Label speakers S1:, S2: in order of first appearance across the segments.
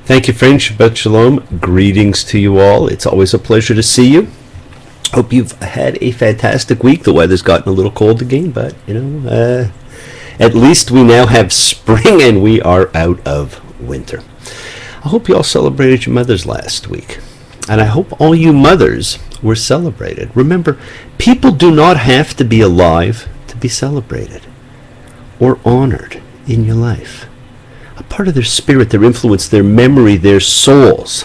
S1: Thank you, friends. Shabbat Shalom. Greetings to you all. It's always a pleasure to see you. Hope you've had a fantastic week. The weather's gotten a little cold again, but, at least we now have spring and we are out of winter. I hope you all celebrated your mothers last week. And I hope all you mothers were celebrated. Remember, people do not have to be alive to be celebrated or honored in your life. A part of their spirit, their influence, their memory, their souls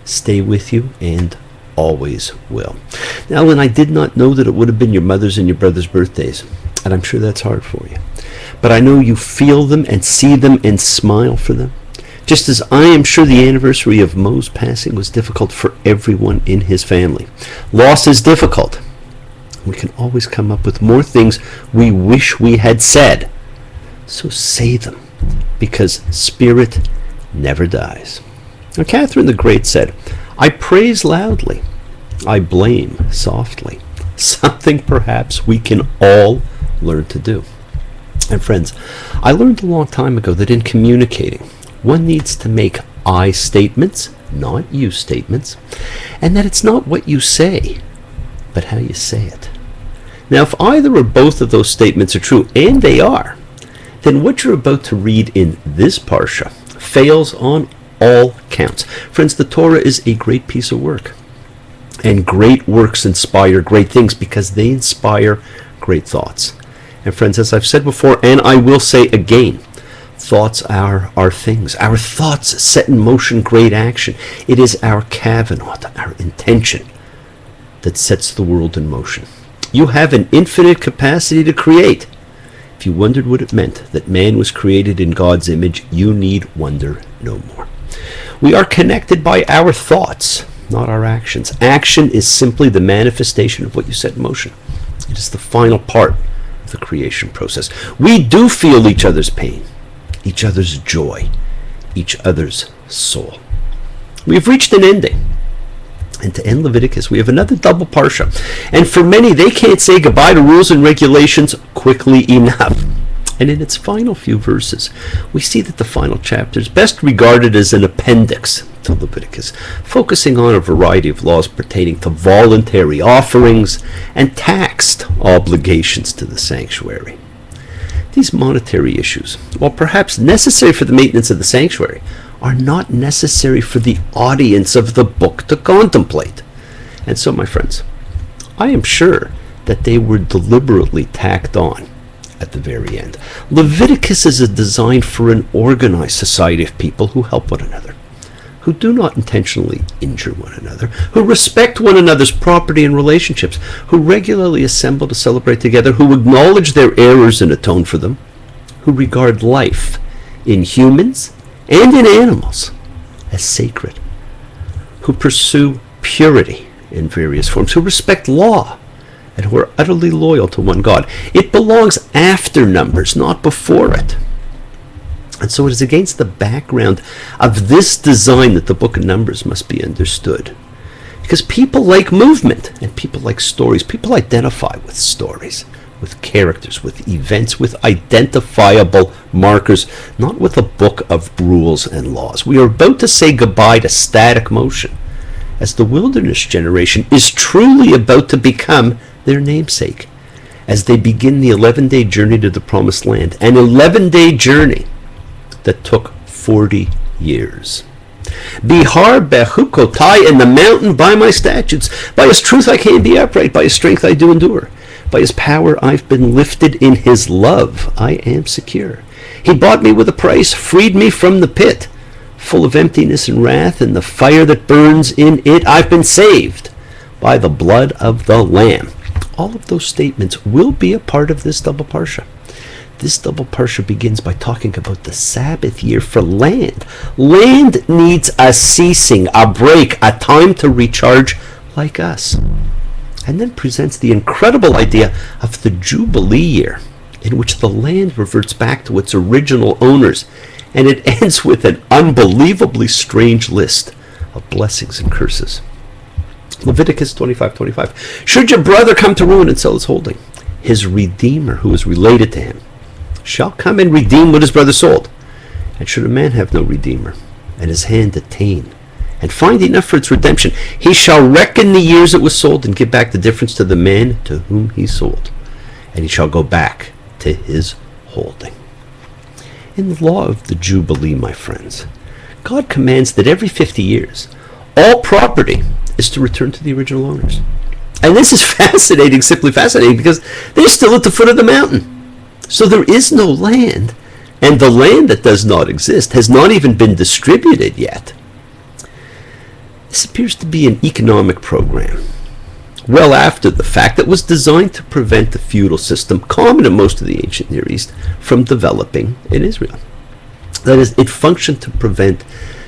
S1: stay with you and always will. Now, Ellen, I did not know that it would have been your mother's and your brother's birthdays, and I'm sure that's hard for you. But I know you feel them and see them and smile for them. Just as I am sure the anniversary of Mo's passing was difficult for everyone in his family. Loss is difficult. We can always come up with more things we wish we had said. So say them, because spirit never dies. Now, Catherine the Great said, I praise loudly, I blame softly. Something perhaps we can all learn to do. And friends, I learned a long time ago that in communicating, one needs to make I statements, not you statements, and that it's not what you say, but how you say it. Now, if either or both of those statements are true, and they are, then what you're about to read in this parsha fails on all counts. Friends, the Torah is a great piece of work, and great works inspire great things because they inspire great thoughts. And friends, as I've said before, and I will say again, thoughts are our things. Our thoughts set in motion great action. It is our kavanot, our intention, that sets the world in motion. You have an infinite capacity to create. If you wondered what it meant that man was created in God's image, you need wonder no more. We are connected by our thoughts, not our actions. Action is simply the manifestation of what you set in motion. It is the final part of the creation process. We do feel each other's pain, each other's joy, each other's soul. We have reached an ending. And to end Leviticus, we have another double parsha. And for many, they can't say goodbye to rules and regulations quickly enough. And in its final few verses, we see that the final chapter is best regarded as an appendix to Leviticus, focusing on a variety of laws pertaining to voluntary offerings and taxed obligations to the sanctuary. These monetary issues, while perhaps necessary for the maintenance of the sanctuary, are not necessary for the audience of the book to contemplate. And so, my friends, I am sure that they were deliberately tacked on at the very end. Leviticus is designed for an organized society of people who help one another, who do not intentionally injure one another, who respect one another's property and relationships, who regularly assemble to celebrate together, who acknowledge their errors and atone for them, who regard life in humans and in animals as sacred, who pursue purity in various forms, who respect law, and who are utterly loyal to one God. It belongs after Numbers, not before it. And so it is against the background of this design that the book of Numbers must be understood. Because people like movement, and people like stories. People identify with stories, with characters, with events, with identifiable markers, not with a book of rules and laws. We are about to say goodbye to static motion, as the wilderness generation is truly about to become their namesake, as they begin the 11-day journey to the promised land, an 11-day journey that took 40 years. Bihar bechukotai, in the mountain by my statutes. By his truth I can be upright, by his strength I do endure. By his power I've been lifted, in his love I am secure. He bought me with a price, freed me from the pit, full of emptiness and wrath, and the fire that burns in it. I've been saved by the blood of the Lamb. All of those statements will be a part of this double parsha. This double parsha begins by talking about the Sabbath year for land. Land needs a ceasing, a break, a time to recharge like us. And then presents the incredible idea of the Jubilee year, in which the land reverts back to its original owners. And it ends with an unbelievably strange list of blessings and curses. Leviticus 25:25. Should your brother come to ruin and sell his holding, his redeemer, who is related to him, shall come and redeem what his brother sold. And should a man have no redeemer, and his hand attain, and find enough for its redemption, he shall reckon the years it was sold and give back the difference to the man to whom he sold, and he shall go back to his holding. In the law of the Jubilee, my friends, God commands that every 50 years, all property is to return to the original owners. And this is fascinating, simply fascinating, because they're still at the foot of the mountain. So there is no land, and the land that does not exist has not even been distributed yet. This appears to be an economic program, well after the fact, that was designed to prevent the feudal system, common in most of the ancient Near East, from developing in Israel. That is, it functioned to prevent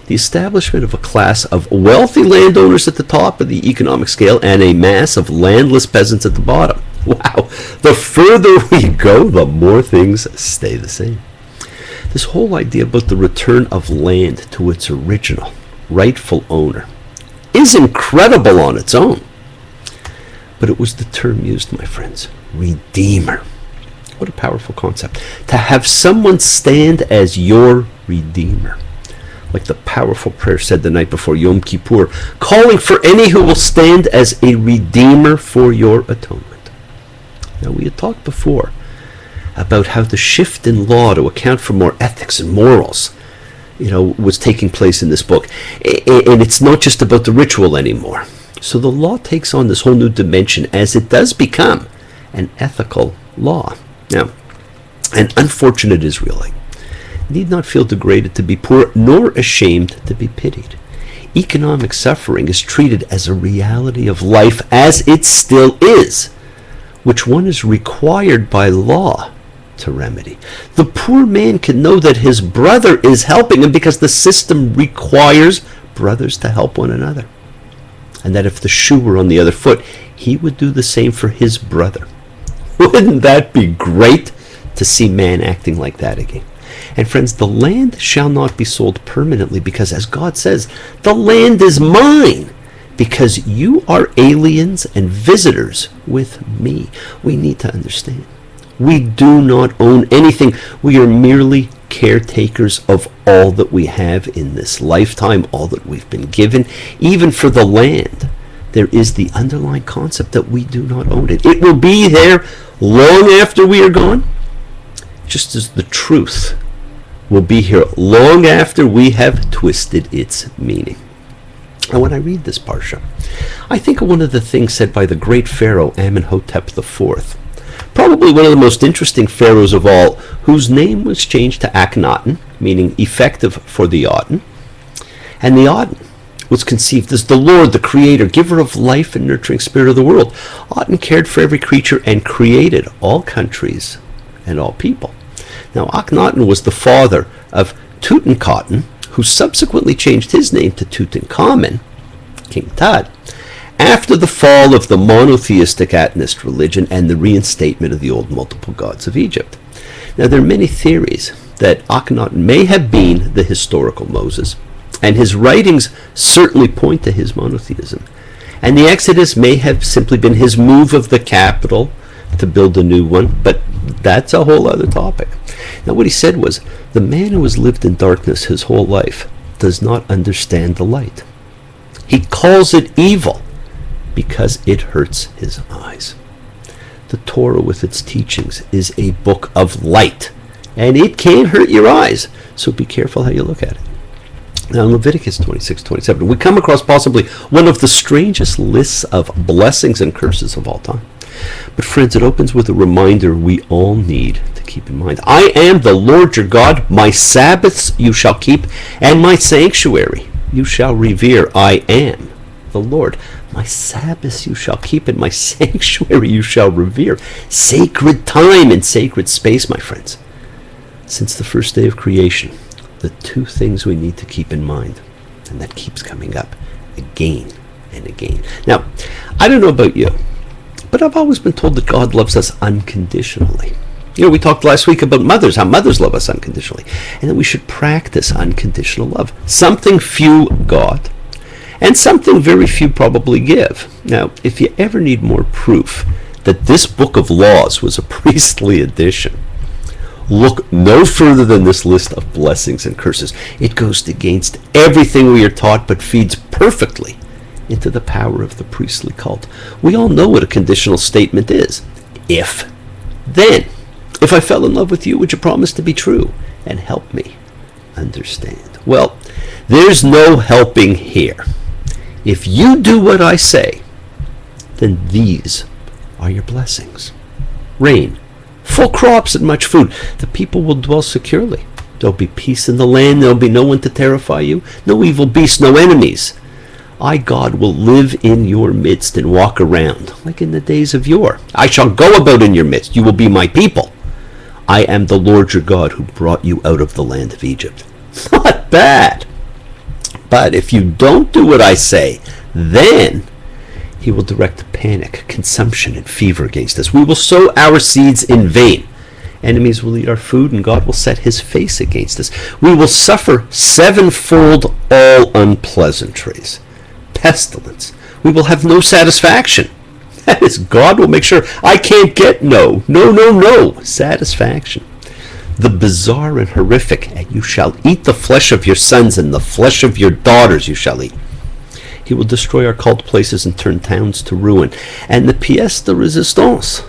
S1: the establishment of a class of wealthy landowners at the top of the economic scale and a mass of landless peasants at the bottom. Wow, the further we go, the more things stay the same. This whole idea about the return of land to its original, rightful owner is incredible on its own. But it was the term used, my friends, redeemer. What a powerful concept. To have someone stand as your redeemer. Like the powerful prayer said the night before Yom Kippur, calling for any who will stand as a redeemer for your atonement. Now, we had talked before about how the shift in law to account for more ethics and morals, was taking place in this book. And it's not just about the ritual anymore. So the law takes on this whole new dimension as it does become an ethical law. Now, an unfortunate Israelite need not feel degraded to be poor, nor ashamed to be pitied. Economic suffering is treated as a reality of life as it still is, which one is required by law to remedy. The poor man can know that his brother is helping him because the system requires brothers to help one another. And that if the shoe were on the other foot, he would do the same for his brother. Wouldn't that be great to see man acting like that again? And friends, the land shall not be sold permanently, because as God says, the land is mine, because you are aliens and visitors with me. We need to understand. We do not own anything. We are merely caretakers of all that we have in this lifetime, all that we've been given. Even for the land, there is the underlying concept that we do not own it. It will be there long after we are gone, just as the truth will be here long after we have twisted its meaning. And when I read this parsha, I think of one of the things said by the great Pharaoh Amenhotep IV, probably one of the most interesting pharaohs of all, whose name was changed to Akhenaten, meaning effective for the Aten. And the Aten was conceived as the Lord, the creator, giver of life and nurturing spirit of the world. Aten cared for every creature and created all countries and all people. Now, Akhenaten was the father of Tutankhaten, who subsequently changed his name to Tutankhamen, King Tut, after the fall of the monotheistic Atenist religion and the reinstatement of the old multiple gods of Egypt. Now, there are many theories that Akhenaten may have been the historical Moses, and his writings certainly point to his monotheism. And the Exodus may have simply been his move of the capital to build a new one, but that's a whole other topic. Now, what he said was, the man who has lived in darkness his whole life does not understand the light. He calls it evil because it hurts his eyes. The Torah with its teachings is a book of light, and it can hurt your eyes, so be careful how you look at it. Now, in Leviticus 26:27, we come across possibly one of the strangest lists of blessings and curses of all time. But friends, it opens with a reminder we all need to keep in mind. I am the Lord your God. My Sabbaths you shall keep, and my sanctuary you shall revere. I am the Lord. My Sabbaths you shall keep, and my sanctuary you shall revere. Sacred time and sacred space, my friends. Since the first day of creation, the two things we need to keep in mind, and that keeps coming up again and again. Now, I don't know about you, but I've always been told that God loves us unconditionally. We talked last week about mothers, how mothers love us unconditionally, and that we should practice unconditional love. Something few got, and something very few probably give. Now, if you ever need more proof that this book of laws was a priestly edition, Look no further than this list of blessings and curses. It goes against everything we are taught, but feeds perfectly into the power of the priestly cult. We all know what a conditional statement is. If, then. If I fell in love with you, would you promise to be true and help me understand? Well, there's no helping here. If you do what I say, then these are your blessings. Rain, full crops and much food. The people will dwell securely. There'll be peace in the land. There'll be no one to terrify you. No evil beasts, no enemies. I, God, will live in your midst and walk around, like in the days of yore. I shall go about in your midst. You will be my people. I am the Lord your God who brought you out of the land of Egypt. Not bad. But if you don't do what I say, then he will direct panic, consumption, and fever against us. We will sow our seeds in vain. Enemies will eat our food, and God will set his face against us. We will suffer sevenfold all unpleasantries. Pestilence. We will have no satisfaction. That is, God will make sure I can't get no satisfaction. The bizarre and horrific, and you shall eat the flesh of your sons, and the flesh of your daughters you shall eat. He will destroy our cult places and turn towns to ruin. And the pièce de résistance.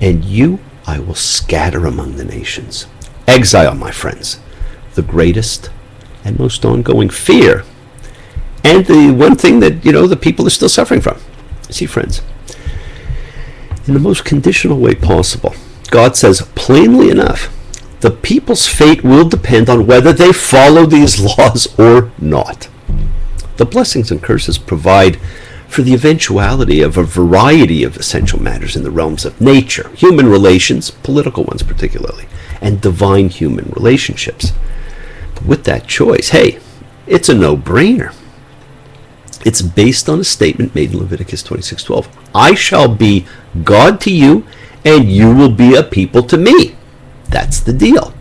S1: And you I will scatter among the nations. Exile, my friends, the greatest and most ongoing fear, and the one thing that, the people are still suffering from. See, friends, in the most conditional way possible, God says plainly enough, the people's fate will depend on whether they follow these laws or not. The blessings and curses provide for the eventuality of a variety of essential matters in the realms of nature, human relations, political ones particularly, and divine human relationships. But with that choice, hey, it's a no-brainer. It's based on a statement made in Leviticus 26:12. I shall be God to you, and you will be a people to me. That's the deal.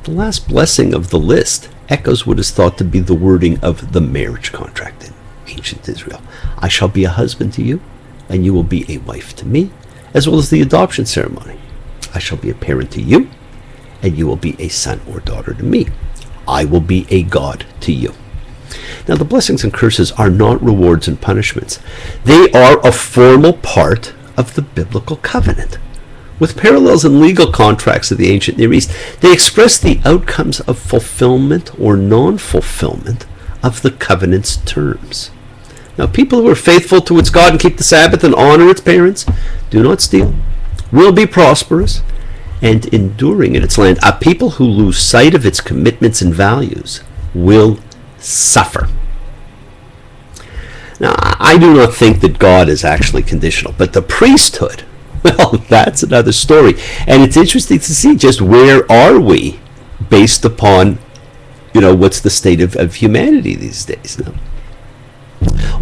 S1: The last blessing of the list echoes what is thought to be the wording of the marriage contract in ancient Israel. I shall be a husband to you, and you will be a wife to me, as well as the adoption ceremony. I shall be a parent to you, and you will be a son or daughter to me. I will be a God to you. Now, the blessings and curses are not rewards and punishments. They are a formal part of the biblical covenant. With parallels in legal contracts of the ancient Near East, they express the outcomes of fulfillment or non-fulfillment of the covenant's terms. Now, people who are faithful to its God and keep the Sabbath and honor its parents, do not steal, will be prosperous and enduring in its land. A people who lose sight of its commitments and values will suffer. Now, I do not think that God is actually conditional, but the priesthood, well, that's another story. And it's interesting to see just where are we based upon, what's the state of humanity these days now.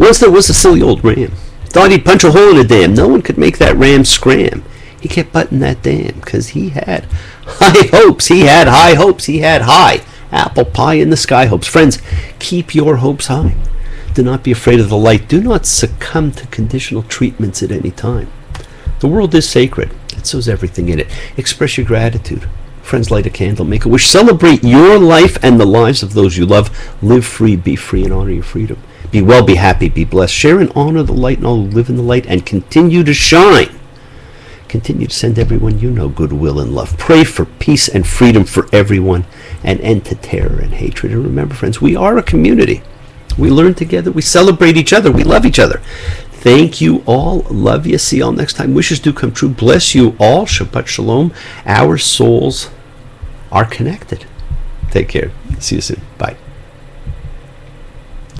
S1: Once there was a silly old ram. Thought he'd punch a hole in a dam. No one could make that ram scram. He kept butting that dam because he had high hopes. He had high hopes. He had high apple pie in the sky hopes. Friends, keep your hopes high. Do not be afraid of the light. Do not succumb to conditional treatments at any time. The world is sacred, and so is everything in it. Express your gratitude. Friends, light a candle, make a wish. Celebrate your life and the lives of those you love. Live free, be free, and honor your freedom. Be well, be happy, be blessed. Share and honor the light and all who live in the light, and continue to shine. Continue to send everyone you know goodwill and love. Pray for peace and freedom for everyone, and end to terror and hatred. And remember, friends, we are a community. We learn together. We celebrate each other. We love each other. Thank you all. Love you. See you all next time. Wishes do come true. Bless you all. Shabbat shalom. Our souls are connected. Take care. See you soon. Bye.